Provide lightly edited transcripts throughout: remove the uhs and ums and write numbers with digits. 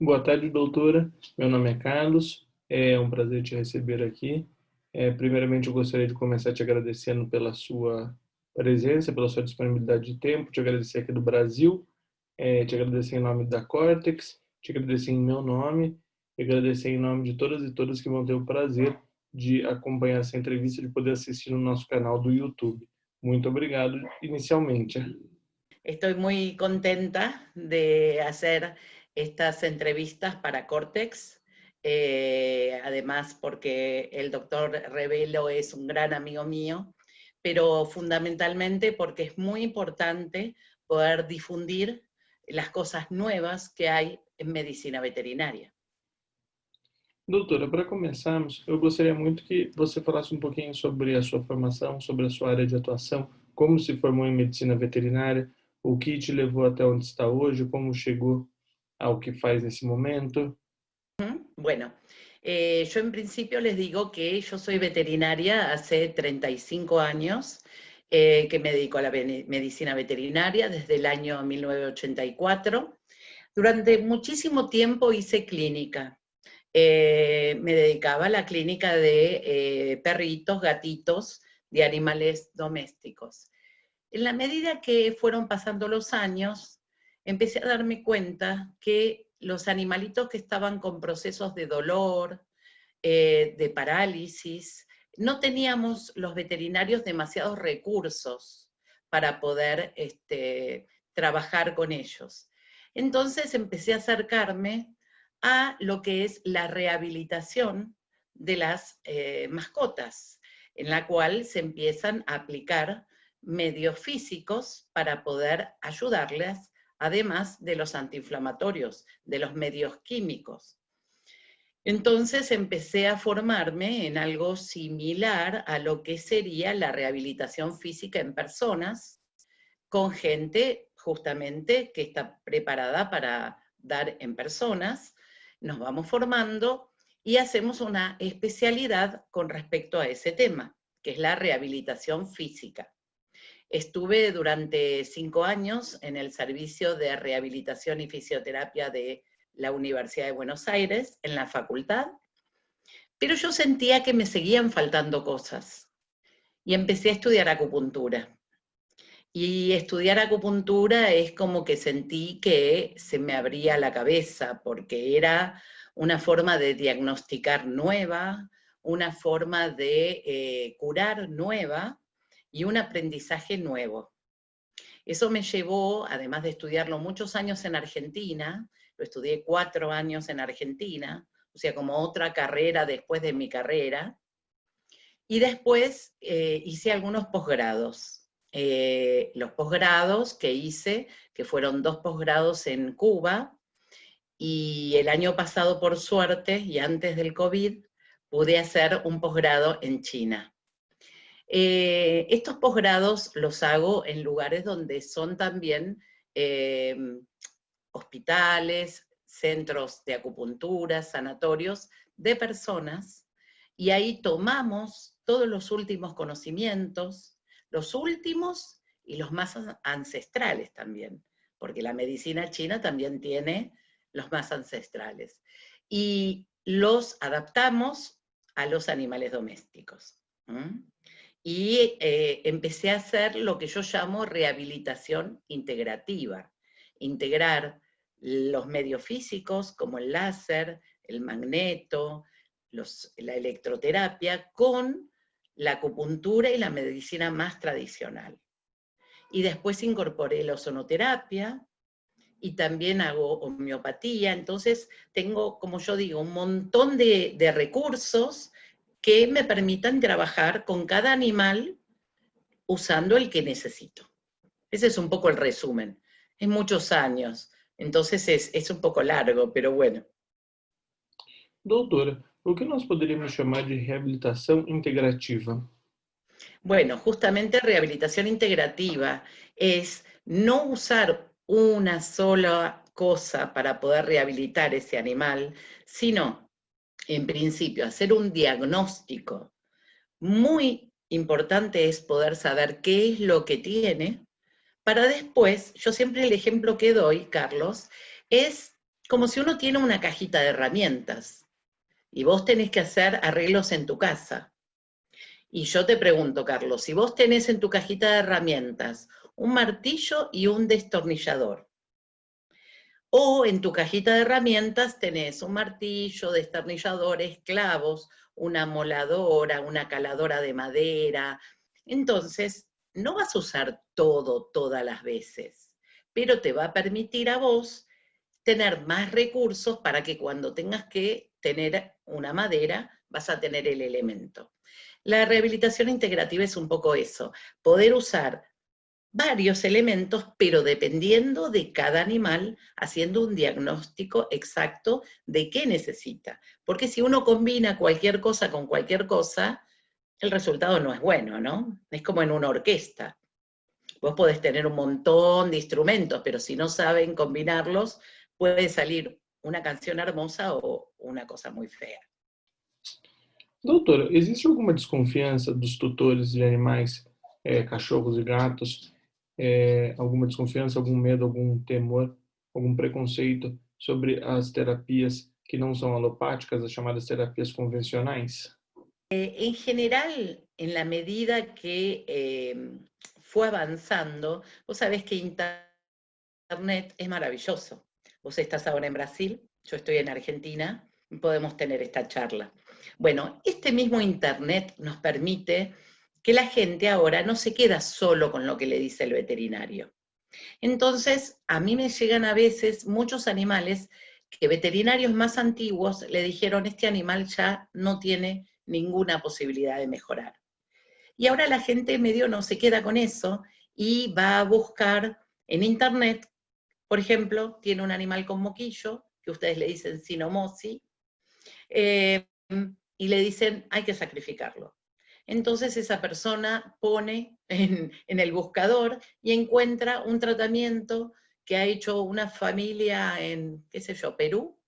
Boa tarde, doutora. Meu nome é Carlos. É um prazer te receber aqui. Primeiramente, eu gostaria de começar te agradecendo pela sua presença, pela sua disponibilidade de tempo, te agradecer aqui do Brasil, te agradecer em nome da Cortex, te agradecer em meu nome, e agradecer em nome de todas e todas que vão ter o prazer de acompanhar essa entrevista, de poder assistir no nosso canal do YouTube. Muito obrigado, inicialmente. Estoy muy contenta de hacer estas entrevistas para Cortex, además porque el doctor Revelo es un gran amigo mío, pero fundamentalmente porque es muy importante poder difundir las cosas nuevas que hay en medicina veterinaria. Doutora, para começarmos, eu gostaria muito que você falasse um pouquinho sobre a sua formação, sobre a sua área de atuação, como se formou em medicina veterinária, o que te levou até onde está hoje, como chegou ao que faz nesse momento. Bueno, yo en principio les digo que yo soy veterinaria hace 35 años, que me dedico a la medicina veterinaria desde el año 1984. Durante muchísimo tiempo hice clínica. Me dedicaba a la clínica de perritos, gatitos, de animales domésticos. En la medida que fueron pasando los años, empecé a darme cuenta que los animalitos que estaban con procesos de dolor, de parálisis, no teníamos los veterinarios demasiados recursos para poder trabajar con ellos. Entonces empecé a acercarme a lo que es la rehabilitación de las mascotas, en la cual se empiezan a aplicar medios físicos para poder ayudarles, además de los antiinflamatorios, de los medios químicos. Entonces empecé a formarme en algo similar a lo que sería la rehabilitación física en personas, con gente justamente que está preparada para dar en personas. Nos vamos formando y hacemos una especialidad con respecto a ese tema, que es la rehabilitación física. Estuve durante 5 años en el servicio de rehabilitación y fisioterapia de la Universidad de Buenos Aires, en la facultad, pero yo sentía que me seguían faltando cosas y empecé a estudiar acupuntura. Y estudiar acupuntura es como que sentí que se me abría la cabeza, porque era una forma de diagnosticar nueva, una forma de curar nueva y un aprendizaje nuevo. Eso me llevó, además de estudiarlo muchos años en Argentina, lo estudié 4 años en Argentina, o sea, como otra carrera después de mi carrera, y después hice algunos posgrados. Los posgrados que hice, que fueron 2 posgrados en Cuba, y el año pasado, por suerte, y antes del COVID, pude hacer un posgrado en China. Estos posgrados los hago en lugares donde son también hospitales, centros de acupuntura, sanatorios de personas, y ahí tomamos todos los últimos conocimientos, los últimos y los más ancestrales también, porque la medicina china también tiene los más ancestrales, y los adaptamos a los animales domésticos. Y empecé a hacer lo que yo llamo rehabilitación integrativa, integrar los medios físicos como el láser, el magneto, la electroterapia con la acupuntura y la medicina más tradicional. Y después incorporé la ozonoterapia y también hago homeopatía. Entonces tengo, como yo digo, un montón de recursos que me permitan trabajar con cada animal usando el que necesito. Ese es un poco el resumen. Es muchos años, entonces es un poco largo, pero bueno. Doutora, o que nós poderíamos chamar de reabilitação integrativa? Bueno, justamente rehabilitación integrativa es no usar una sola cosa para poder rehabilitar ese animal, sino, en principio, hacer un diagnóstico. Muy importante es poder saber qué es lo que tiene, para después, yo siempre el ejemplo que doy, Carlos, es como si uno tiene una cajita de herramientas y vos tenés que hacer arreglos en tu casa. Y yo te pregunto, Carlos, si vos tenés en tu cajita de herramientas un martillo y un destornillador, o en tu cajita de herramientas tenés un martillo, destornilladores, clavos, una moladora, una caladora de madera, entonces no vas a usar todo todas las veces, pero te va a permitir a vos tener más recursos para que cuando tengas que tener una madera, vas a tener el elemento. La rehabilitación integrativa es un poco eso, poder usar varios elementos, pero dependiendo de cada animal, haciendo un diagnóstico exacto de qué necesita. Porque si uno combina cualquier cosa con cualquier cosa, el resultado no es bueno, ¿no? Es como en una orquesta. Vos podés tener un montón de instrumentos, pero si no saben combinarlos, puede salir una canción hermosa o una cosa muy fea. Doutora, existe alguma desconfiança dos tutores de animais, cachorros e gatos? Alguma desconfiança, algum medo, algum temor, algum preconceito sobre as terapias que não são alopáticas, as chamadas terapias convencionais? En general, en la medida que fue avanzando, vos sabés que Internet es maravilloso. Vos estás ahora en Brasil, yo estoy en Argentina, y podemos tener esta charla. Bueno, este mismo Internet nos permite que la gente ahora no se queda solo con lo que le dice el veterinario. Entonces, a mí me llegan a veces muchos animales que veterinarios más antiguos le dijeron, este animal ya no tiene ninguna posibilidad de mejorar. Y ahora la gente medio no se queda con eso y va a buscar en internet, por ejemplo, tiene un animal con moquillo, que ustedes le dicen sinomosi, eh, y le dicen, hay que sacrificarlo. Entonces esa persona pone en el buscador y encuentra un tratamiento que ha hecho una familia en, qué sé yo, Perú,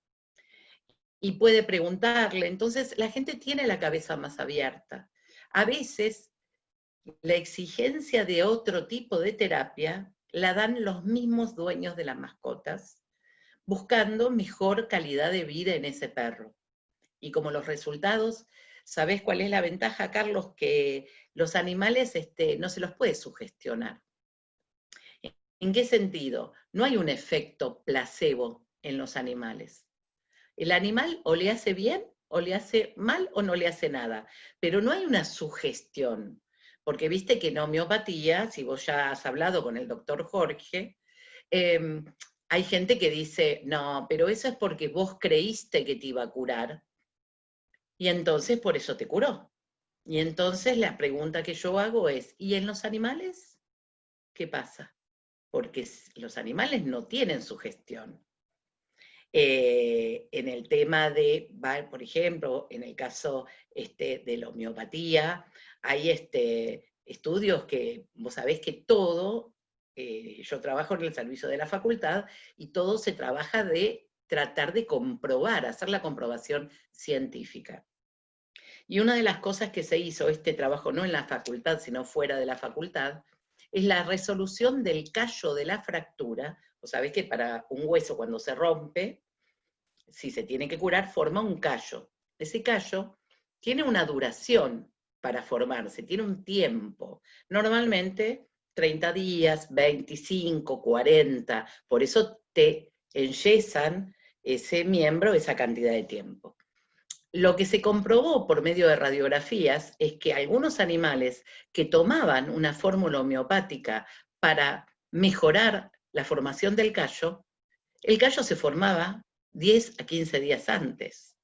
y puede preguntarle. Entonces la gente tiene la cabeza más abierta. A veces la exigencia de otro tipo de terapia la dan los mismos dueños de las mascotas, buscando mejor calidad de vida en ese perro. Y como los resultados, ¿sabés cuál es la ventaja, Carlos? Que los animales no se los puede sugestionar. ¿En qué sentido? No hay un efecto placebo en los animales. El animal o le hace bien, o le hace mal, o no le hace nada. Pero no hay una sugestión. Porque viste que en homeopatía, si vos ya has hablado con el doctor Jorge, hay gente que dice, no, pero eso es porque vos creíste que te iba a curar, y entonces por eso te curó. Y entonces la pregunta que yo hago es, ¿y en los animales? ¿Qué pasa? Porque los animales no tienen sugestión. En el tema de, por ejemplo, en el caso de la homeopatía, hay estudios que vos sabés que todo, yo trabajo en el servicio de la facultad, y todo se trabaja de tratar de comprobar, hacer la comprobación científica. Y una de las cosas que se hizo, este trabajo no en la facultad, sino fuera de la facultad, es la resolución del callo de la fractura. Vos sabés que para un hueso cuando se rompe, si se tiene que curar, forma un callo. Ese callo tiene una duración para formarse, tiene un tiempo. Normalmente 30 días, 25, 40, por eso te enyesan ese miembro esa cantidad de tiempo. Lo que se comprobó por medio de radiografías es que algunos animales que tomaban una fórmula homeopática para mejorar la formación del callo, el callo se formaba 10 a 15 días antes.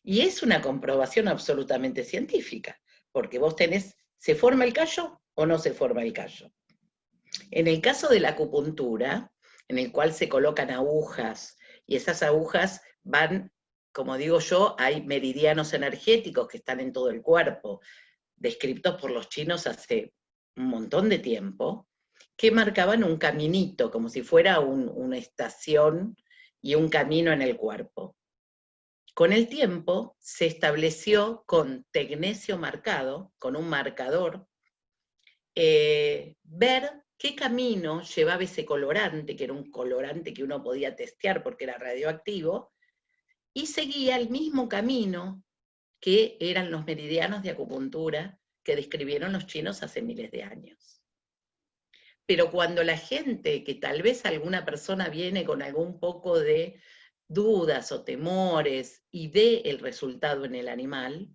Y es una comprobación absolutamente científica, porque vos tenés, ¿se forma el callo o no se forma el callo? En el caso de la acupuntura, en el cual se colocan agujas, y esas agujas van, como digo yo, hay meridianos energéticos que están en todo el cuerpo, descritos por los chinos hace un montón de tiempo, que marcaban un caminito, como si fuera una estación y un camino en el cuerpo. Con el tiempo se estableció con tecnecio marcado, con un marcador, ver qué camino llevaba ese colorante, que era un colorante que uno podía testear porque era radioactivo, y seguía el mismo camino que eran los meridianos de acupuntura que describieron los chinos hace miles de años. Pero cuando la gente, que tal vez alguna persona viene con algún poco de dudas o temores y ve el resultado en el animal,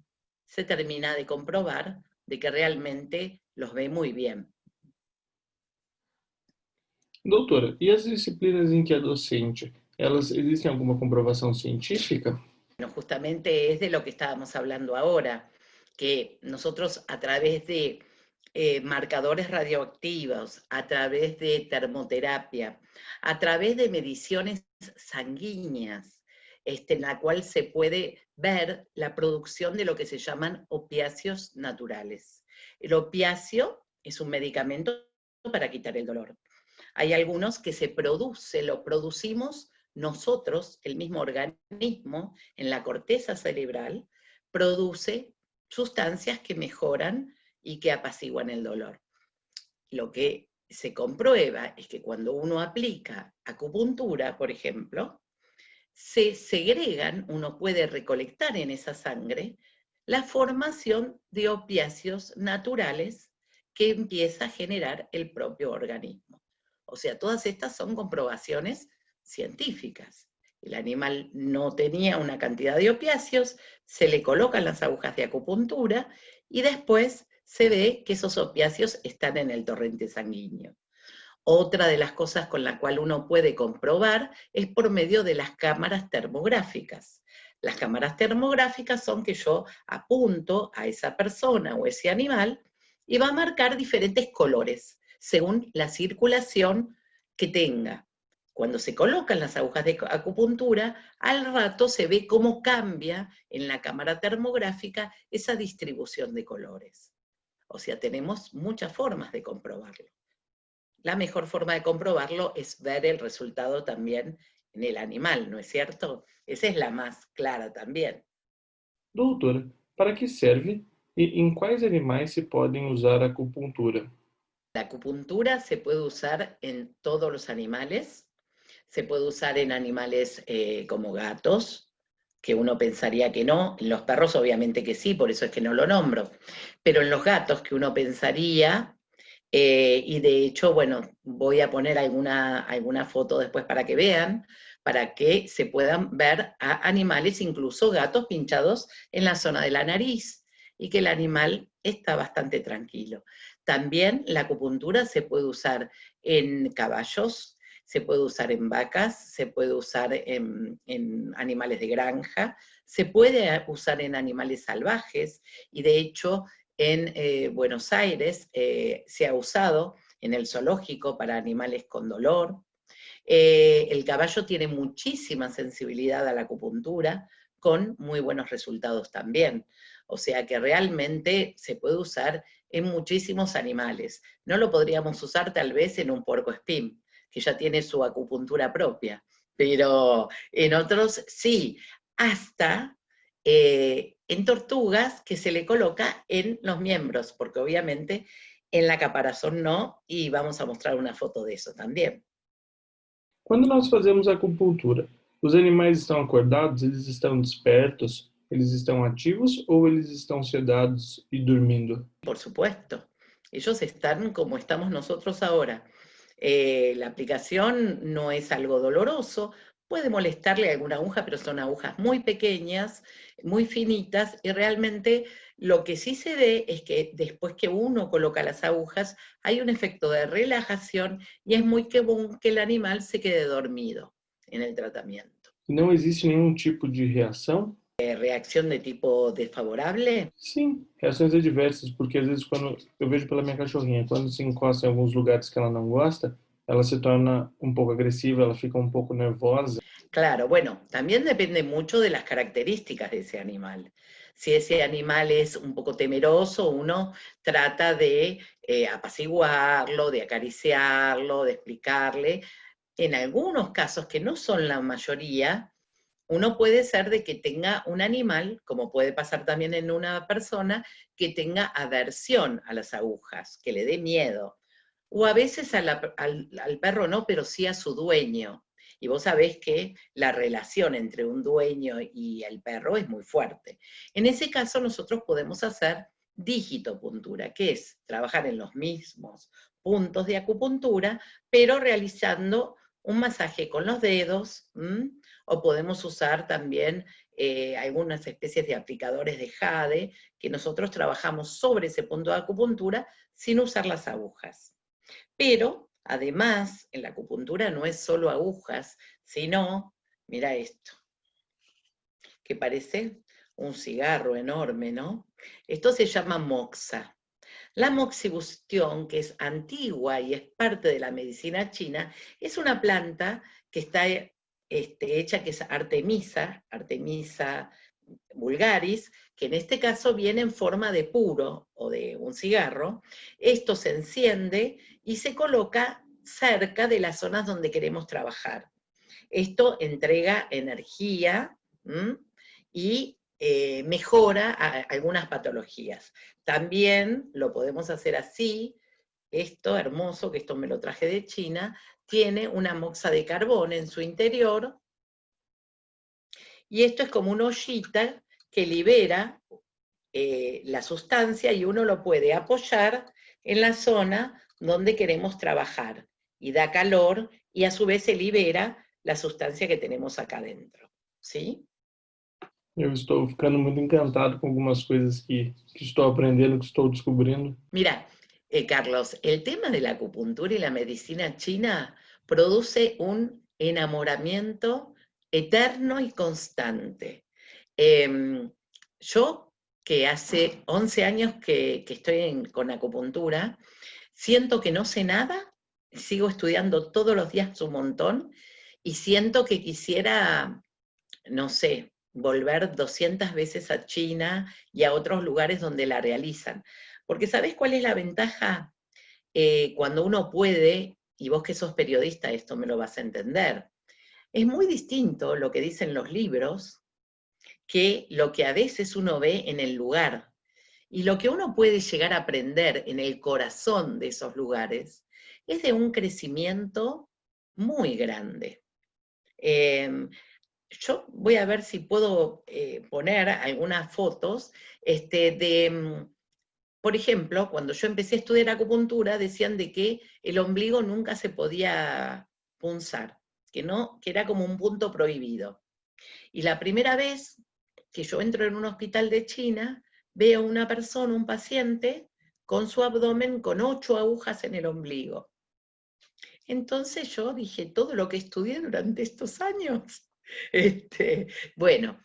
se termina de comprobar de que realmente los ve muy bien. Doutora, e as disciplinas em que é docente, elas existem alguma comprovação científica? Bueno, justamente es de lo que estábamos hablando ahora, que nosotros a través de marcadores radioactivos, a través de termoterapia, a través de mediciones sanguíneas, en la cual se puede ver la producción de lo que se llaman opiáceos naturales. El opiáceo es un medicamento para quitar el dolor. Hay algunos que lo producimos nosotros, el mismo organismo, en la corteza cerebral, produce sustancias que mejoran y que apaciguan el dolor. Lo que se comprueba es que cuando uno aplica acupuntura, por ejemplo, se segregan, uno puede recolectar en esa sangre la formación de opiáceos naturales que empieza a generar el propio organismo. O sea, todas estas son comprobaciones científicas. El animal no tenía una cantidad de opiáceos, se le colocan las agujas de acupuntura y después se ve que esos opiáceos están en el torrente sanguíneo. Otra de las cosas con la cual uno puede comprobar es por medio de las cámaras termográficas. Las cámaras termográficas son que yo apunto a esa persona o ese animal y va a marcar diferentes colores según la circulación que tenga. Cuando se colocan las agujas de acupuntura, al rato se ve cómo cambia en la cámara termográfica esa distribución de colores. O sea, tenemos muchas formas de comprobarlo. La mejor forma de comprobarlo es ver el resultado también en el animal, ¿no es cierto? Esa es la más clara también. Doutora, para que serve e em quais animais se podem usar a acupuntura? La acupuntura se puede usar en todos los animales, se puede usar en animales como gatos, que uno pensaría que no, en los perros obviamente que sí, por eso es que no lo nombro, pero en los gatos que uno pensaría, y de hecho, bueno, voy a poner alguna foto después para que vean, para que se puedan ver a animales, incluso gatos pinchados en la zona de la nariz, y que el animal está bastante tranquilo. También la acupuntura se puede usar en caballos, se puede usar en vacas, se puede usar en animales de granja, se puede usar en animales salvajes, y de hecho en Buenos Aires se ha usado en el zoológico para animales con dolor. El caballo tiene muchísima sensibilidad a la acupuntura, con muy buenos resultados también. O sea que realmente se puede usar en muchísimos animales. No lo podríamos usar tal vez en un puercoespín, que ya tiene su acupuntura propia, pero en otros sí, hasta en tortugas que se le coloca en los miembros, porque obviamente en la caparazón no, y vamos a mostrar una foto de eso también. Quando nós fazemos acupuntura, os animais estão acordados, eles estão despertos, eles estão ativos ou eles estão sedados e dormindo? Por supuesto, ellos están como estamos nosotros ahora. La aplicación no es algo doloroso, puede molestarle alguna aguja, pero son agujas muy pequeñas, muy finitas, y realmente lo que sí se ve es que después que uno coloca las agujas, hay un efecto de relajación y es muy común que el animal se quede dormido en el tratamiento. Não existe nenhum tipo de reação? ¿Reacción de tipo desfavorable? Sim, reações adversas, porque às vezes quando eu vejo pela minha cachorrinha, quando se encosta em alguns lugares que ela não gosta, ela se torna um pouco agressiva, ela fica um pouco nervosa. Claro, bueno, también depende mucho de las características de ese animal. Si ese animal es un poco temeroso, uno trata de apaciguarlo, de acariciarlo, de explicarle. En algunos casos, que no son la mayoría, uno puede ser de que tenga un animal, como puede pasar también en una persona, que tenga aversión a las agujas, que le dé miedo. o a veces al perro no, pero sí a su dueño. Y vos sabés que la relación entre un dueño y el perro es muy fuerte. En ese caso nosotros podemos hacer digitopuntura, que es trabajar en los mismos puntos de acupuntura, pero realizando un masaje con los dedos, o podemos usar también algunas especies de aplicadores de jade, que nosotros trabajamos sobre ese punto de acupuntura sin usar las agujas. Pero, además, en la acupuntura no es solo agujas, sino, mira esto, que parece un cigarro enorme, ¿no? Esto se llama moxa. La moxibustión, que es antigua y es parte de la medicina china, es una planta que está hecha, que es Artemisa vulgaris, que en este caso viene en forma de puro o de un cigarro. Esto se enciende y se coloca cerca de las zonas donde queremos trabajar. Esto entrega energía y mejora algunas patologías. También lo podemos hacer así. Esto hermoso, que esto me lo traje de China, tiene una moxa de carbón en su interior, y esto es como una ollita que libera la sustancia y uno lo puede apoyar en la zona donde queremos trabajar, y da calor, y a su vez se libera la sustancia que tenemos acá adentro, ¿sí? Eu estou ficando muito encantado com algumas coisas que estou aprendendo, que estou descobrindo. Mira, Carlos, el tema de la acupuntura y la medicina china produce un enamoramiento eterno y constante. Yo, que hace 11 años que estoy con acupuntura, siento que no sé nada, sigo estudiando todos los días un montón, y siento que quisiera, no sé, volver 200 veces a China y a otros lugares donde la realizan. Porque ¿sabés cuál es la ventaja? Cuando uno puede, y vos que sos periodista esto me lo vas a entender, es muy distinto lo que dicen los libros que lo que a veces uno ve en el lugar. Y lo que uno puede llegar a aprender en el corazón de esos lugares es de un crecimiento muy grande. Yo voy a ver si puedo poner algunas fotos por ejemplo, cuando yo empecé a estudiar acupuntura, decían de que el ombligo nunca se podía punzar, que era como un punto prohibido. Y la primera vez que yo entro en un hospital de China, veo una persona, un paciente, con su abdomen con 8 agujas en el ombligo. Entonces yo dije, todo lo que estudié durante estos años. Bueno,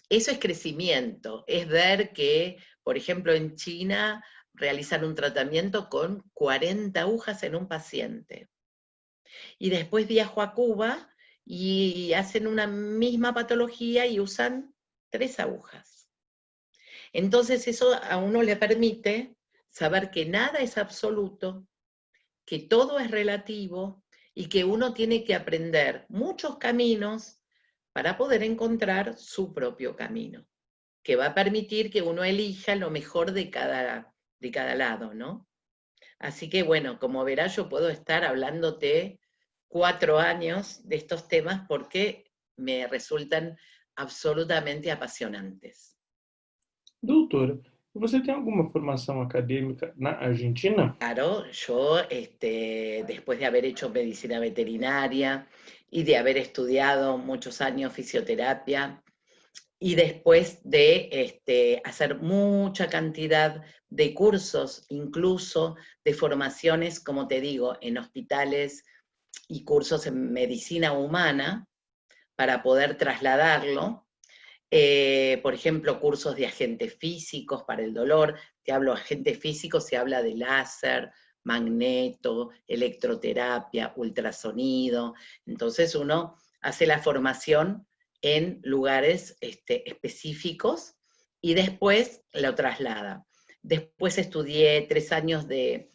eso es crecimiento, es ver que, por ejemplo, en China realizan un tratamiento con 40 agujas en un paciente. Y después viajo a Cuba y hacen una misma patología y usan 3 agujas. Entonces eso a uno le permite saber que nada es absoluto, que todo es relativo y que uno tiene que aprender muchos caminos para poder encontrar su propio camino, que va a permitir que uno elija lo mejor de cada lado, ¿no? Así que bueno, como verás, yo puedo estar hablándote 4 años de estos temas porque me resultan absolutamente apasionantes. Doutora, você tem alguma formação acadêmica na Argentina? Claro, yo después de haber hecho medicina veterinaria y de haber estudiado muchos años fisioterapia, y después de hacer mucha cantidad de cursos, incluso de formaciones, como te digo, en hospitales y cursos en medicina humana, para poder trasladarlo. Por ejemplo, cursos de agentes físicos para el dolor. Te hablo de agentes físicos, se habla de láser, magneto, electroterapia, ultrasonido. Entonces uno hace la formación en lugares específicos y después lo traslada. Después estudié 3 años de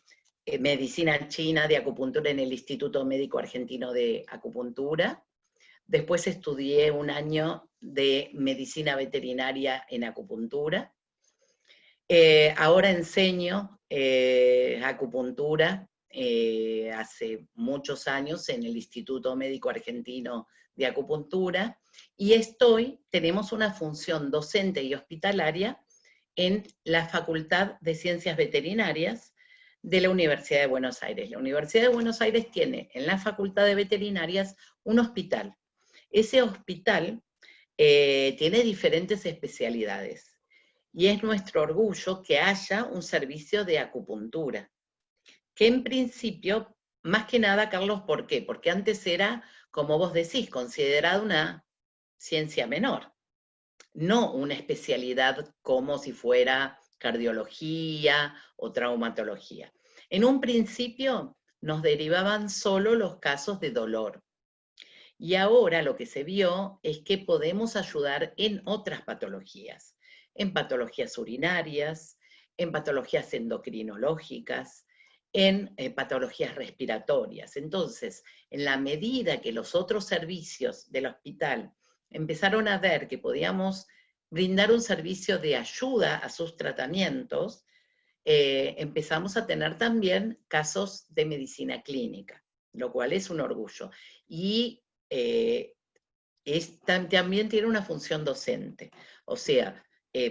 medicina china, de acupuntura en el Instituto Médico Argentino de Acupuntura. Después estudié 1 año de medicina veterinaria en acupuntura. Ahora enseño acupuntura hace muchos años en el Instituto Médico Argentino de Acupuntura, y tenemos una función docente y hospitalaria en la Facultad de Ciencias Veterinarias de la Universidad de Buenos Aires. La Universidad de Buenos Aires tiene en la Facultad de Veterinarias un hospital. Ese hospital tiene diferentes especialidades, y es nuestro orgullo que haya un servicio de acupuntura, que en principio, más que nada, Carlos, ¿por qué? Porque antes era, como vos decís, considerada una ciencia menor, no una especialidad como si fuera cardiología o traumatología. En un principio nos derivaban solo los casos de dolor, y ahora lo que se vio es que podemos ayudar en otras patologías, en patologías urinarias, en patologías endocrinológicas, en patologías respiratorias. Entonces, en la medida que los otros servicios del hospital empezaron a ver que podíamos brindar un servicio de ayuda a sus tratamientos, empezamos a tener también casos de medicina clínica, lo cual es un orgullo. Y también tiene una función docente, o sea,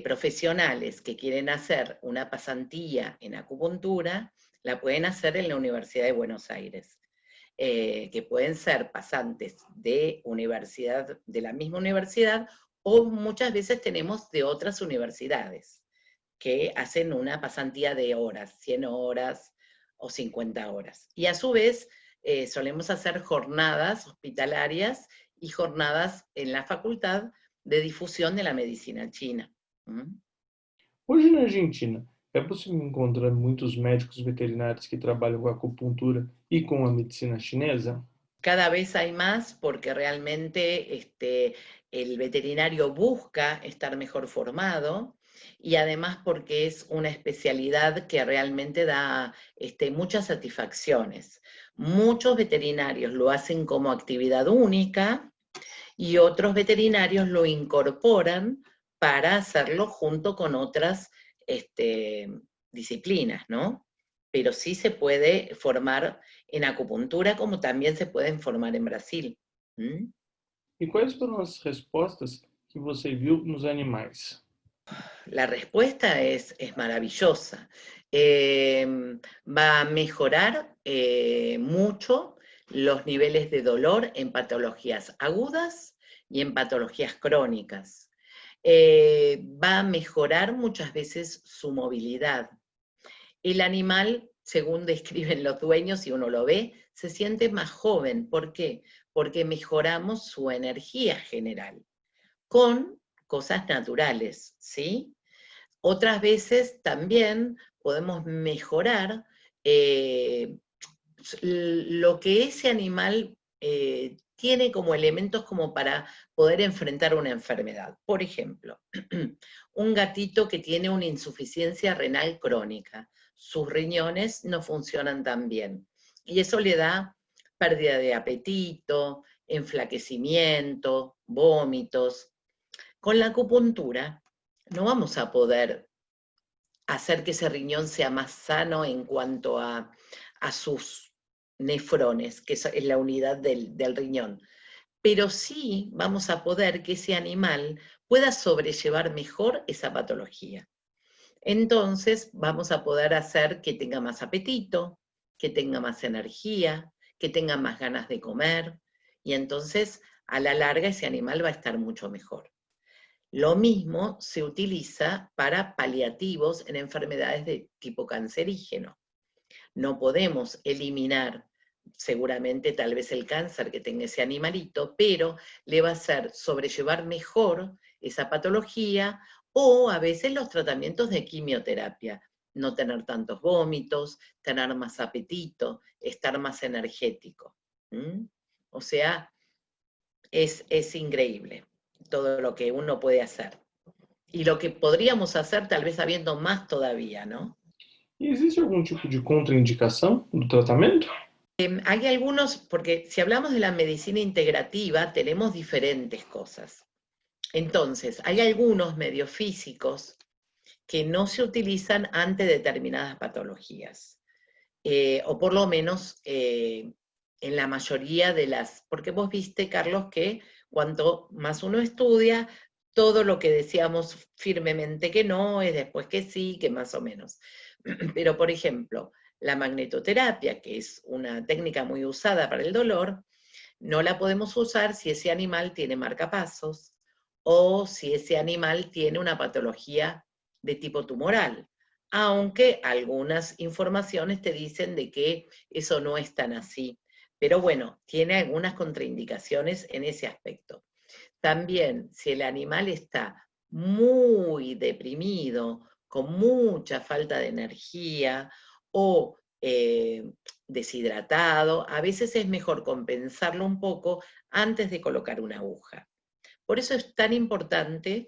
profesionales que quieren hacer una pasantía en acupuntura, la pueden hacer en la Universidad de Buenos Aires, que pueden ser pasantes de la misma universidad, o muchas veces tenemos de otras universidades que hacen una pasantía de horas, 100 horas o 50 horas. Y a su vez, solemos hacer jornadas hospitalarias y jornadas en la facultad de difusión de la medicina china. Hoje na Argentina, é possível encontrar muitos médicos veterinários que trabalham com a acupuntura e com a medicina chinesa? Cada vez hay más porque realmente el veterinario busca estar mejor formado, y además porque es una especialidad que realmente da muchas satisfacciones. Muchos veterinarios lo hacen como actividad única y otros veterinarios lo incorporan para hacerlo junto con otras disciplinas, ¿no? Pero sí se puede formar en acupuntura como también se pueden formar en Brasil. ¿Mm? E quais foram as respostas que você viu nos animais? La respuesta es maravillosa. Va a mejorar mucho los niveles de dolor en patologías agudas y en patologías crónicas. Va a mejorar muchas veces su movilidad. El animal, según describen los dueños, si uno lo ve, se siente más joven. ¿Por qué? Porque mejoramos su energía general con cosas naturales, ¿sí? Otras veces también podemos mejorar lo que ese animal tiene como elementos como para poder enfrentar una enfermedad. Por ejemplo, un gatito que tiene una insuficiencia renal crónica, sus riñones no funcionan tan bien, y eso le da pérdida de apetito, enflaquecimiento, vómitos. Con la acupuntura no vamos a poder hacer que ese riñón sea más sano en cuanto a sus nefrones, que es la unidad del riñón, pero sí vamos a poder que ese animal pueda sobrellevar mejor esa patología. Entonces vamos a poder hacer que tenga más apetito, que tenga más energía, que tenga más ganas de comer, y entonces a la larga ese animal va a estar mucho mejor. Lo mismo se utiliza para paliativos en enfermedades de tipo cancerígeno. No podemos eliminar seguramente tal vez el cáncer que tenga ese animalito, pero le va a hacer sobrellevar mejor esa patología, o a veces los tratamientos de quimioterapia, no tener tantos vómitos, tener más apetito, estar más energético. O sea, es increíble todo lo que uno puede hacer. Y lo que podríamos hacer tal vez habiendo más todavía, ¿no? E existe algum tipo de contraindicação do tratamento? Hay algunos, porque si hablamos de la medicina integrativa, tenemos diferentes cosas. Entonces, hay algunos medios físicos que no se utilizan ante determinadas patologías. o por lo menos en la mayoría de porque vos viste, Carlos, que cuanto más uno estudia, todo lo que decíamos firmemente que no, es después que sí, que más o menos. Pero, por ejemplo, la magnetoterapia, que es una técnica muy usada para el dolor, no la podemos usar si ese animal tiene marcapasos o si ese animal tiene una patología de tipo tumoral, aunque algunas informaciones te dicen de que eso no es tan así. Pero bueno, tiene algunas contraindicaciones en ese aspecto. También, si el animal está muy deprimido, con mucha falta de energía o deshidratado, a veces es mejor compensarlo un poco antes de colocar una aguja. Por eso es tan importante,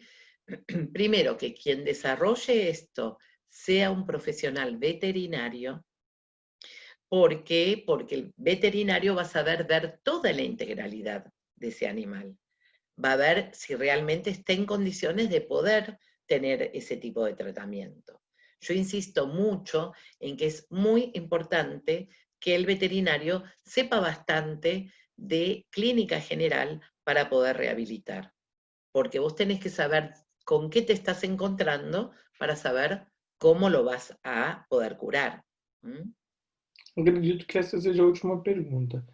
primero, que quien desarrolle esto sea un profesional veterinario. ¿Por qué? Porque el veterinario va a saber ver toda la integralidad de ese animal. Va a ver si realmente está en condiciones de poder tener ese tipo de tratamiento. Yo insisto mucho en que es muy importante que el veterinario sepa bastante de clínica general para poder rehabilitar, porque vos tenés que saber con qué te estás encontrando para saber cómo lo vas a poder curar. ¿Mm? Acredito que essa seja a última pergunta.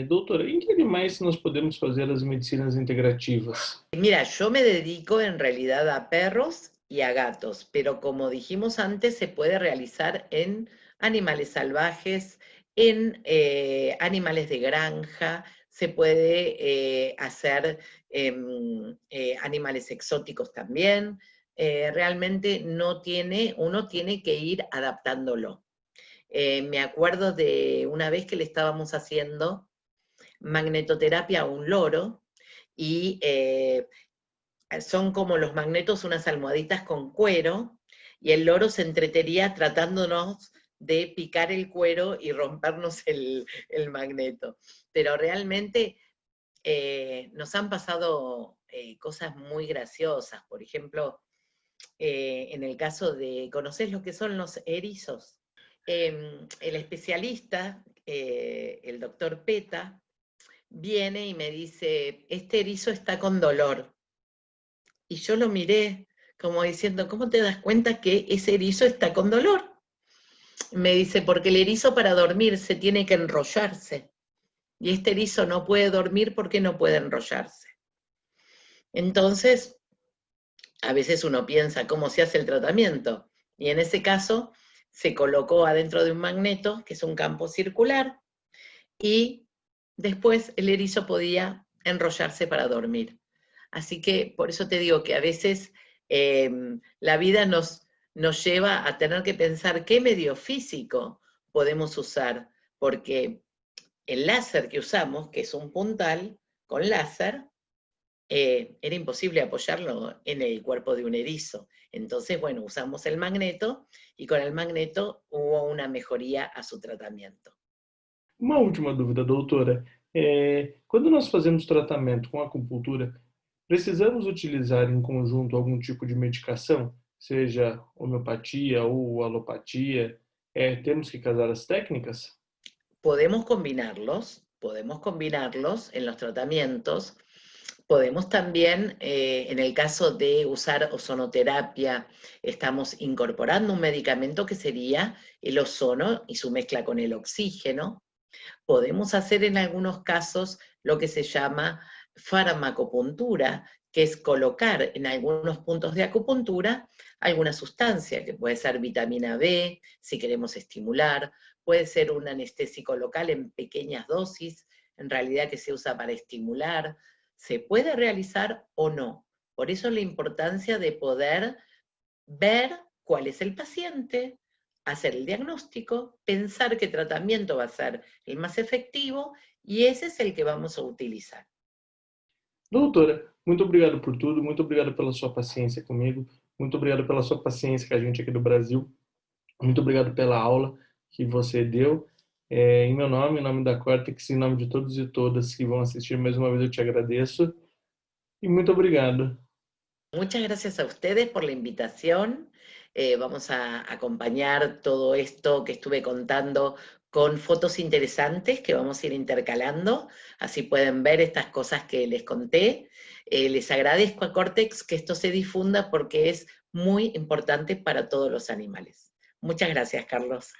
Doutora, em que animais nós podemos fazer as medicinas integrativas? Mira, yo me dedico en realidad a perros y a gatos, pero como dijimos antes, se puede realizar en animales salvajes, en animales de granja, se puede hacer animales exóticos también. Realmente uno tiene que ir adaptándolo. Me acuerdo de una vez que le estábamos haciendo magnetoterapia a un loro y son como los magnetos, unas almohaditas con cuero, y el loro se entretenía tratándonos de picar el cuero y rompernos el magneto. Pero realmente nos han pasado cosas muy graciosas. Por ejemplo, en el caso de, ¿conocés lo que son los erizos? El especialista, el doctor Peta, viene y me dice, este erizo está con dolor. Y yo lo miré como diciendo, ¿cómo te das cuenta que ese erizo está con dolor? Me dice, porque el erizo para dormir se tiene que enrollarse. Y este erizo no puede dormir porque no puede enrollarse. Entonces, a veces uno piensa cómo se hace el tratamiento. Y en ese caso, se colocó adentro de un magneto, que es un campo circular, y después el erizo podía enrollarse para dormir. Así que por eso te digo que a veces la vida nos lleva a tener que pensar qué medio físico podemos usar, porque el láser que usamos, que es un puntal con láser, era imposible apoyarlo en el cuerpo de un erizo. Entonces, bueno, usamos el magneto y con el magneto hubo una mejoría a su tratamiento. Uma última dúvida, doutora. Quando nós fazemos tratamento com acupuntura, precisamos utilizar em conjunto algum tipo de medicação, seja homeopatia ou alopatia? Temos que casar as técnicas? Podemos combinarlos en los tratamientos. Podemos también, en el caso de usar ozonoterapia, estamos incorporando un medicamento que sería el ozono y su mezcla con el oxígeno. Podemos hacer en algunos casos lo que se llama farmacopuntura, que es colocar en algunos puntos de acupuntura alguna sustancia, que puede ser vitamina B, si queremos estimular, puede ser un anestésico local en pequeñas dosis, en realidad que se usa para estimular. Se puede realizar o no. Por eso la importancia de poder ver cuál es el paciente, hacer el diagnóstico, pensar qué tratamiento va a ser el más efectivo y ese es el que vamos a utilizar. Doutora, muito obrigado por tudo, muito obrigado pela sua paciência comigo, muito obrigado pela sua paciência com a gente aqui do Brasil, muito obrigado pela aula que você deu. Em meu nome, em nome da Cortex, em nome de todos e todas que vão assistir, mais uma vez eu te agradeço e muito obrigado. Muchas gracias a ustedes por la invitación. Vamos a acompañar todo esto que estuve contando con fotos interesantes que vamos a ir intercalando, así pueden ver estas cosas que les conté. Les agradezco a Cortex que esto se difunda porque es muy importante para todos los animales. Muchas gracias, Carlos.